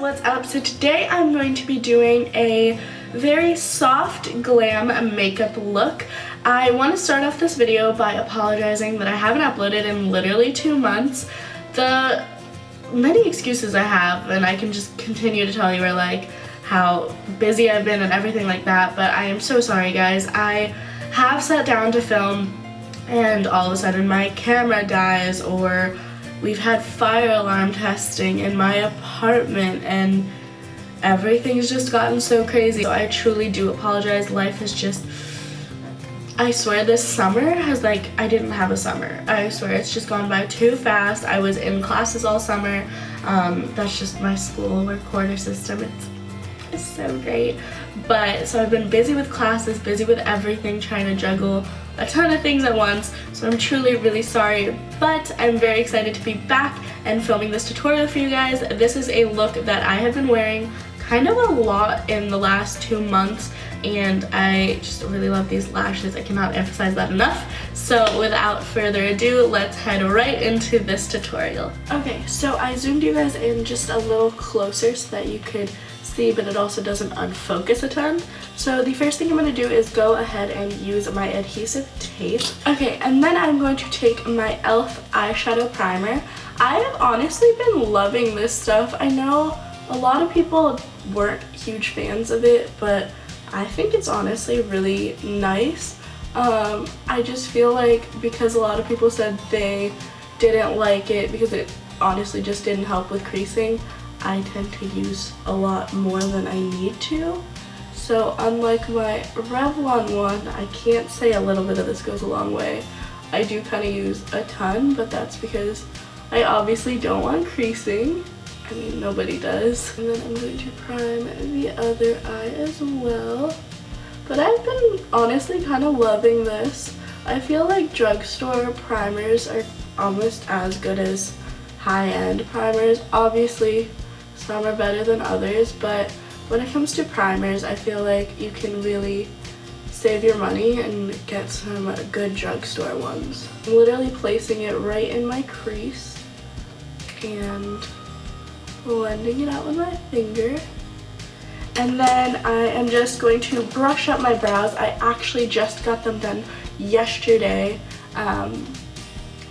what's up? So today I'm going to be doing a very soft glam makeup look. I want to start off this video by apologizing that I haven't uploaded in literally 2 months. The many excuses I have, and I can just continue to tell you, are like how busy I've been and everything like that, but I am so sorry guys. I have sat down to film and all of a sudden my camera dies, or we've had fire alarm testing in my apartment and everything's just gotten so crazy. So I truly do apologize. Life is just, I swear this summer has I didn't have a summer. I swear it's just gone by too fast. I was in classes all summer. That's just my school quarter system. It's so great. But so I've been busy with classes, busy with everything, trying to juggle a ton of things at once, so I'm truly really sorry, but I'm very excited to be back and filming this tutorial for you guys. This is a look that I have been wearing kind of a lot in the last 2 months, and I just really love these lashes. I cannot emphasize that enough. So without further ado, let's head right into this tutorial. Okay, so I zoomed you guys in just a little closer so that you could see, but it also doesn't unfocus a ton. So the first thing I'm going to do is go ahead and use my adhesive tape. Okay, and then I'm going to take my e.l.f. eyeshadow primer. I have honestly been loving this stuff. I know a lot of people weren't huge fans of it, but I think it's honestly really nice. I just feel like because a lot of people said they didn't like it because it honestly just didn't help with creasing, I tend to use a lot more than I need to. So unlike my Revlon one, I can't say a little bit of this goes a long way. I do kind of use a ton, but that's because I obviously don't want creasing. I mean, nobody does. And then I'm going to prime the other eye as well. But I've been honestly kind of loving this. I feel like drugstore primers are almost as good as high-end primers. Obviously, some are better than others, but when it comes to primers, I feel like you can really save your money and get some good drugstore ones. I'm literally placing it right in my crease and blending it out with my finger. And then I am just going to brush up my brows. I actually just got them done yesterday.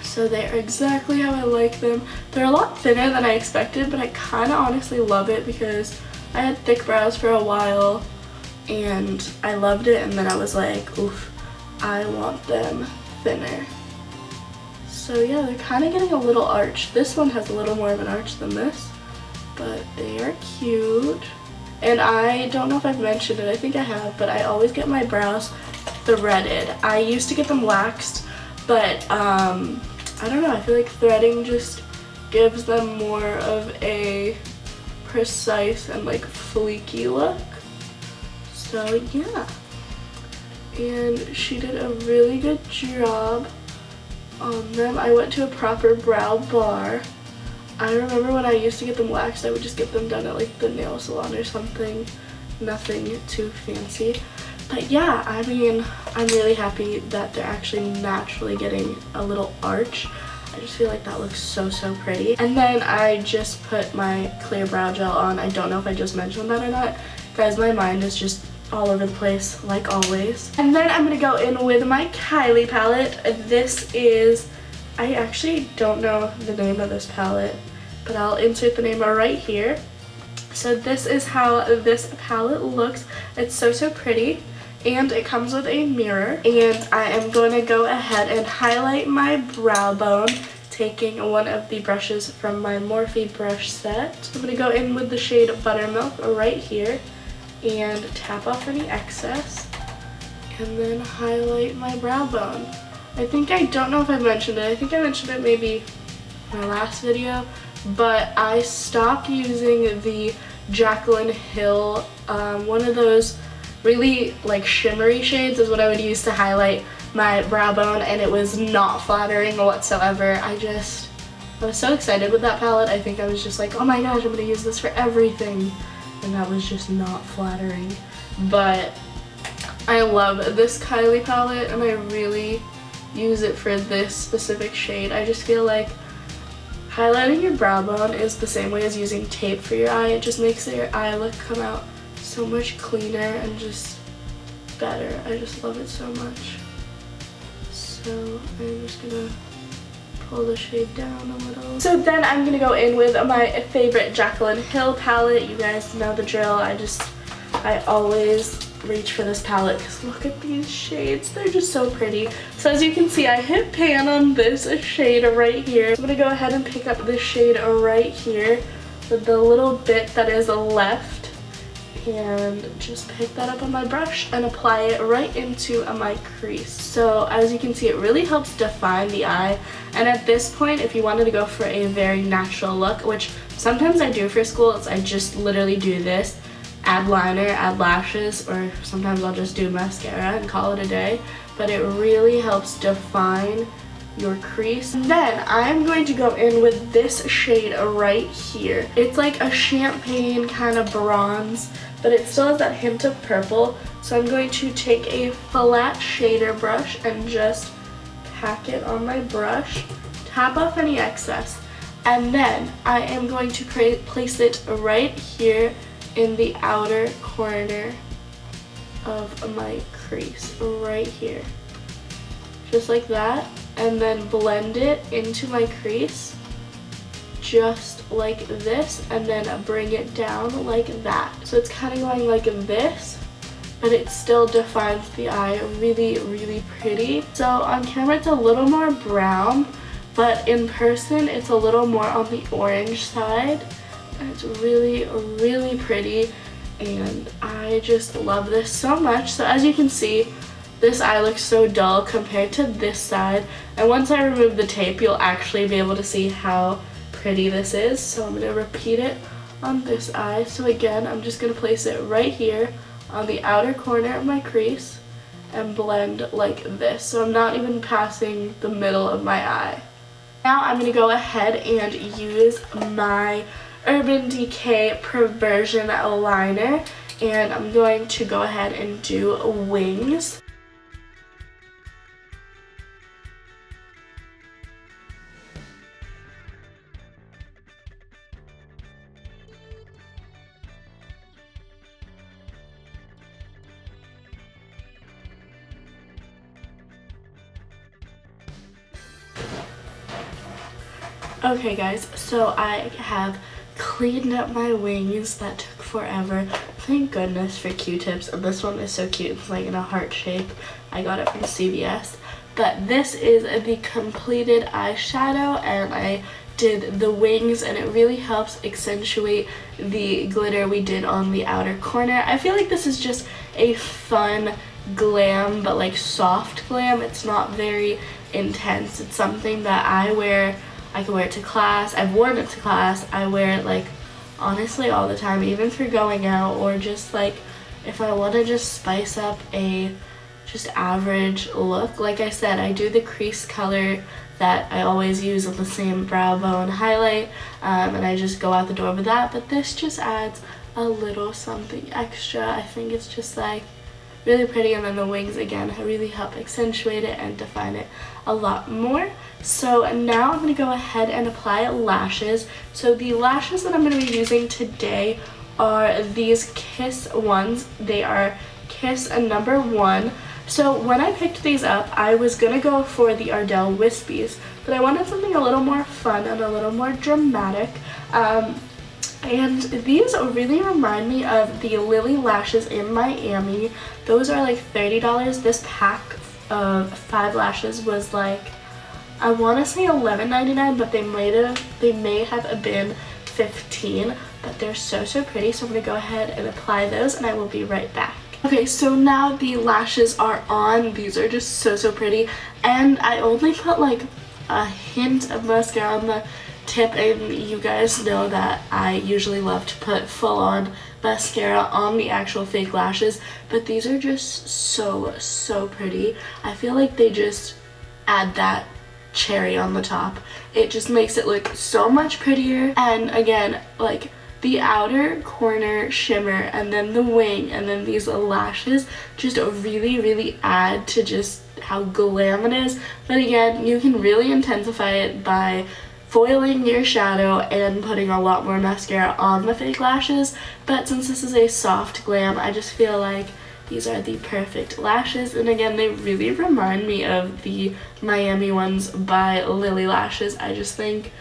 So they're exactly how I like them. They're a lot thinner than I expected, but I kind of honestly love it because I had thick brows for a while and I loved it, and then I was like, oof, I want them thinner. So yeah, they're kind of getting a little arch. This one has a little more of an arch than this, but they are cute. And I don't know if I've mentioned it, I think I have, but I always get my brows threaded. I used to get them waxed, but I don't know, I feel like threading just gives them more of a precise and fleeky look. So yeah, and she did a really good job on them. I went to a proper brow bar. I remember when I used to get them waxed, I would just get them done at the nail salon or something. Nothing too fancy. But yeah, I mean, I'm really happy that they're actually naturally getting a little arch. I just feel like that looks so pretty. And then I just put my clear brow gel on. I don't know if I just mentioned that or not. Guys, my mind is just all over the place, like always. And then I'm gonna go in with my Kylie palette. This is, I actually don't know the name of this palette, but I'll insert the name right here. So this is how this palette looks. It's so pretty. And it comes with a mirror, and I am going to go ahead and highlight my brow bone, taking one of the brushes from my Morphe brush set. I'm going to go in with the shade Buttermilk right here and tap off any excess, and then highlight my brow bone. I don't know if I mentioned it, I think I mentioned it maybe in my last video, but I stopped using the Jaclyn Hill, one of those really shimmery shades is what I would use to highlight my brow bone, and it was not flattering whatsoever. I was so excited with that palette. I think I was just like, oh my gosh, I'm gonna use this for everything, and that was just not flattering. But I love this Kylie palette, and I really use it for this specific shade. I just feel like highlighting your brow bone is the same way as using tape for your eye. It just makes your eye look come out so much cleaner and just better. I just love it so much. So I'm just gonna pull the shade down a little. So then I'm gonna go in with my favorite Jaclyn Hill palette. You guys know the drill. I always reach for this palette because look at these shades. They're just so pretty. So as you can see, I hit pan on this shade right here. So I'm gonna go ahead and pick up this shade right here with the little bit that is left and just pick that up on my brush and apply it right into my crease. So as you can see, it really helps define the eye. And at this point, if you wanted to go for a very natural look, which sometimes I do for school, I just literally do this, add liner, add lashes, or sometimes I'll just do mascara and call it a day. But it really helps define your crease. And then I'm going to go in with this shade right here. It's like a champagne kind of bronze, but it still has that hint of purple. So I'm going to take a flat shader brush and just pack it on my brush, tap off any excess, and then I am going to place it right here in the outer corner of my crease, right here. Just like that, and then blend it into my crease, just like this, and then bring it down like that. So it's kind of going like this, but it still defines the eye really, really pretty. So on camera it's a little more brown, but in person it's a little more on the orange side. And it's really, really pretty, and I just love this so much. So as you can see, this eye looks so dull compared to this side, and once I remove the tape, you'll actually be able to see how pretty this is. So I'm going to repeat it on this eye. So again, I'm just going to place it right here on the outer corner of my crease and blend like this. So I'm not even passing the middle of my eye. Now I'm going to go ahead and use my Urban Decay Perversion liner, and I'm going to go ahead and do wings. Okay guys, so I have cleaned up my wings. That took forever. Thank goodness for Q-tips, and this one is so cute. It's like in a heart shape. I got it from CVS. But this is the completed eyeshadow, and I did the wings, and it really helps accentuate the glitter we did on the outer corner. I feel like this is just a fun glam, but like soft glam. It's not very intense. It's something that I wear. I can wear it to class. I've worn it to class. I wear it like honestly all the time, even for going out, or just like if I want to just spice up a just average look. Like I said, I do the crease color that I always use on the same brow bone highlight, and I just go out the door with that. But this just adds a little something extra. I think it's just like really pretty, and then the wings again really help accentuate it and define it a lot more. So now I'm going to go ahead and apply lashes. So the lashes that I'm going to be using today are these Kiss ones. They are Kiss number 1. So when I picked these up, I was going to go for the Ardell Wispies, but I wanted something a little more fun and a little more dramatic. And these really remind me of the Lily lashes in Miami. Those are like $30. This pack of 5 lashes was like, I want to say $11.99, but they may have been $15. But they're so pretty. So I'm gonna go ahead and apply those, and I will be right back. Okay, so now the lashes are on. These are just so pretty, and I only put like a hint of mascara on the tip, and you guys know that I usually love to put full-on mascara on the actual fake lashes, but these are just so pretty. I feel like they just add that cherry on the top. It just makes it look so much prettier. And again, like the outer corner shimmer, and then the wing, and then these lashes just really add to just how glam it is. But again, you can really intensify it by foiling your shadow and putting a lot more mascara on the fake lashes, but since this is a soft glam, I just feel like these are the perfect lashes. And again, they really remind me of the Miami ones by Lily Lashes. I just think,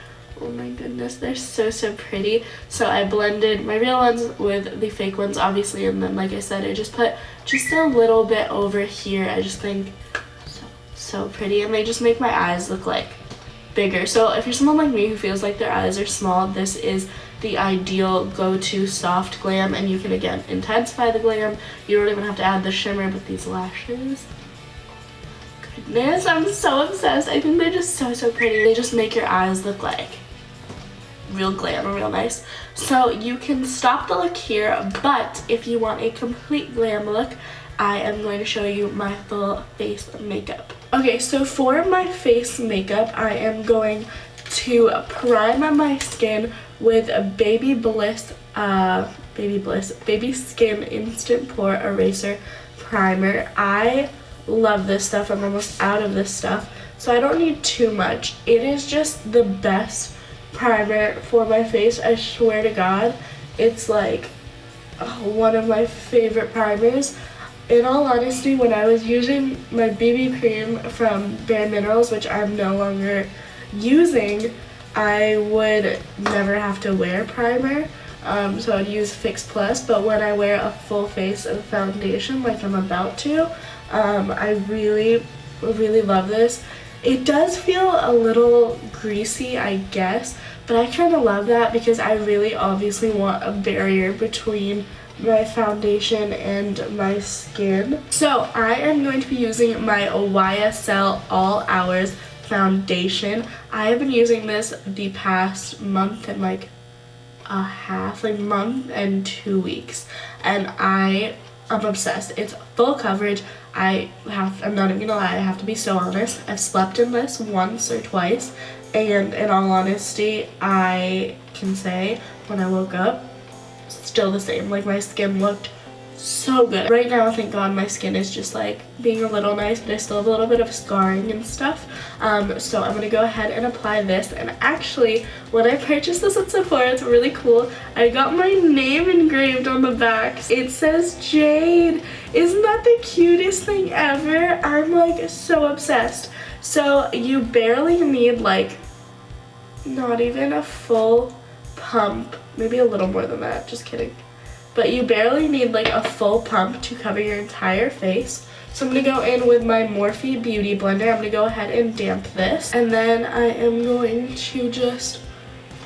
oh my goodness, they're so pretty. So I blended my real ones with the fake ones, obviously, and then like I said, I just put just a little bit over here. I just think so pretty, and they just make my eyes look like bigger. So if you're someone like me who feels like their eyes are small, this is the ideal go-to soft glam, and you can again intensify the glam. You don't even have to add the shimmer, but these lashes, goodness, I'm so obsessed. I think they're just so pretty. They just make your eyes look like real glam and real nice. So you can stop the look here, but if you want a complete glam look, I am going to show you my full face makeup. Okay, so for my face makeup, I am going to prime my skin with a Baby Skin Instant Pore Eraser Primer. I love this stuff. I'm almost out of this stuff, so I don't need too much. It is just the best primer for my face. I swear to God, it's like one of my favorite primers. In all honesty, when I was using my BB cream from Bare Minerals, which I'm no longer using, I would never have to wear primer, so I'd use Fix Plus. But when I wear a full face of foundation like I'm about to, I really love this. It does feel a little greasy, I guess, but I kind of love that because I really obviously want a barrier between my foundation and my skin. So I am going to be using my YSL All Hours foundation. I have been using this the past month and like a half, like month and 2 weeks, and I'm obsessed. It's full coverage. I'm not even gonna lie, I have to be so honest, I've slept in this once or twice, and in all honesty, I can say when I woke up, still the same. Like, my skin looked so good. Right now, thank God, my skin is just like being a little nice, but I still have a little bit of scarring and stuff. So I'm gonna go ahead and apply this. And actually, when I purchased this at Sephora, it's really cool. I got my name engraved on the back. It says Jade. Isn't that the cutest thing ever? I'm like so obsessed. So you barely need like not even a full pump, maybe a little more than that, just kidding, but you barely need like a full pump to cover your entire face. So I'm gonna go in with my Morphe Beauty Blender. I'm gonna go ahead and damp this, and then I am going to just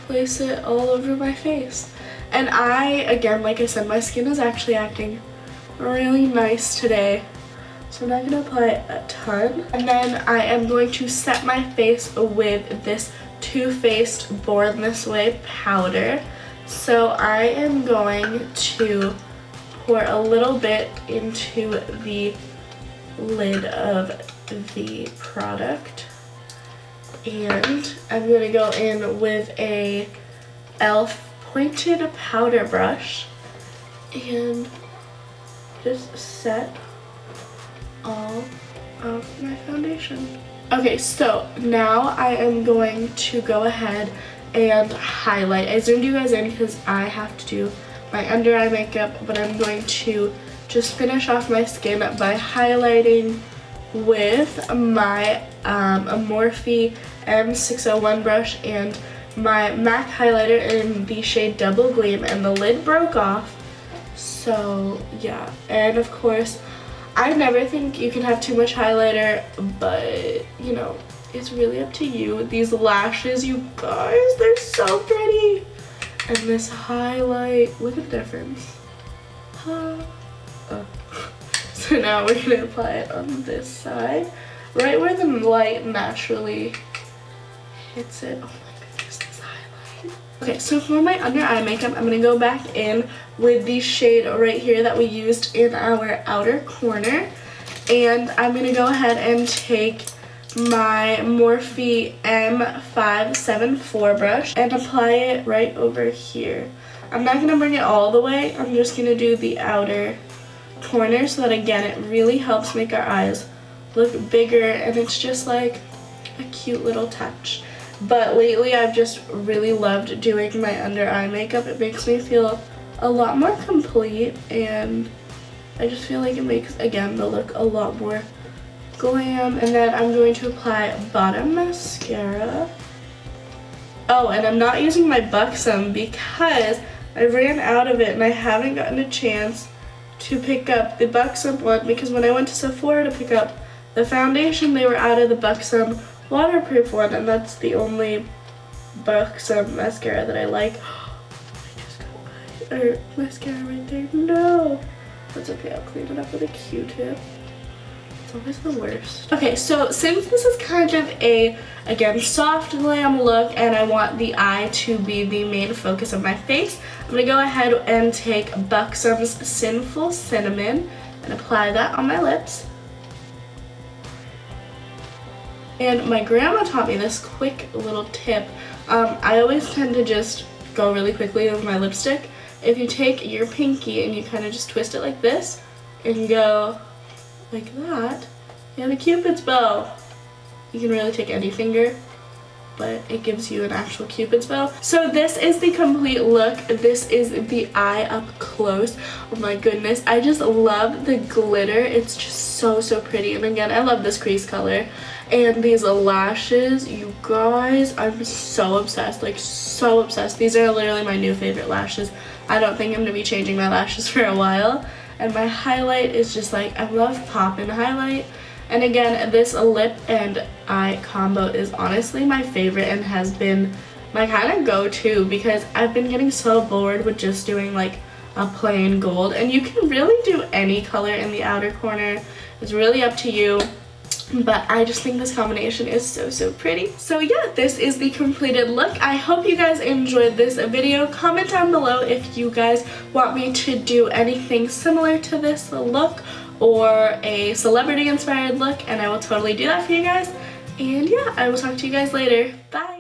place it all over my face. And again, like I said, my skin is actually acting really nice today, so I'm not gonna apply a ton. And then I am going to set my face with this Too Faced Born This Way powder. So I am going to pour a little bit into the lid of the product, and I'm going to go in with a e.l.f. pointed powder brush and just set all of my foundation. Okay, so now I am going to go ahead and highlight. I zoomed you guys in because I have to do my under eye makeup, but I'm going to just finish off my skin by highlighting with my Morphe M601 brush and my MAC highlighter in the shade Double Gleam, and the lid broke off. So yeah, and of course, I never think you can have too much highlighter, but you know, it's really up to you. These lashes, you guys, they're so pretty. And this highlight, look at the difference. So now we're gonna apply it on this side, right where the light naturally hits it. Oh my goodness, this highlight. Okay, so for my under eye makeup, I'm gonna go back in with the shade right here that we used in our outer corner. And I'm gonna go ahead and take my Morphe M574 brush and apply it right over here. I'm not gonna bring it all the way, I'm just gonna do the outer corner so that again it really helps make our eyes look bigger, and it's just like a cute little touch. but lately I've just really loved doing my under eye makeup. It makes me feel a lot more complete, and I just feel like it makes, again, the look a lot more glam. And then I'm going to apply bottom mascara. Oh, and I'm not using my Buxom because I ran out of it and I haven't gotten a chance to pick up the Buxom one, because when I went to Sephora to pick up the foundation, they were out of the Buxom waterproof one, and that's the only Buxom mascara that I like. I just got my mascara right there. No! That's okay, I'll clean it up with a Q-tip. It's always the worst. Okay, so since this is kind of a, again, soft glam look, and I want the eye to be the main focus of my face, I'm gonna go ahead and take Buxom's Sinful Cinnamon and apply that on my lips. And my grandma taught me this quick little tip. I always tend to just go really quickly with my lipstick. If you take your pinky and you kind of just twist it like this and go like that, you have a Cupid's bow. You can really take any finger, but it gives you an actual Cupid's bow. So this is the complete look. This is the eye up close. Oh my goodness, I just love the glitter. It's just so, so pretty. And again, I love this crease color. And these lashes, you guys, I'm so obsessed, like so obsessed. These are literally my new favorite lashes. I don't think I'm gonna be changing my lashes for a while. And my highlight is just like, I love pop-in highlight. And again, this lip and eye combo is honestly my favorite and has been my kind of go-to, because I've been getting so bored with just doing like a plain gold. And you can really do any color in the outer corner. It's really up to you. But I just think this combination is so, so pretty. So yeah, this is the completed look. I hope you guys enjoyed this video. Comment down below if you guys want me to do anything similar to this look or a celebrity inspired look, and I will totally do that for you guys. And yeah, I will talk to you guys later. Bye!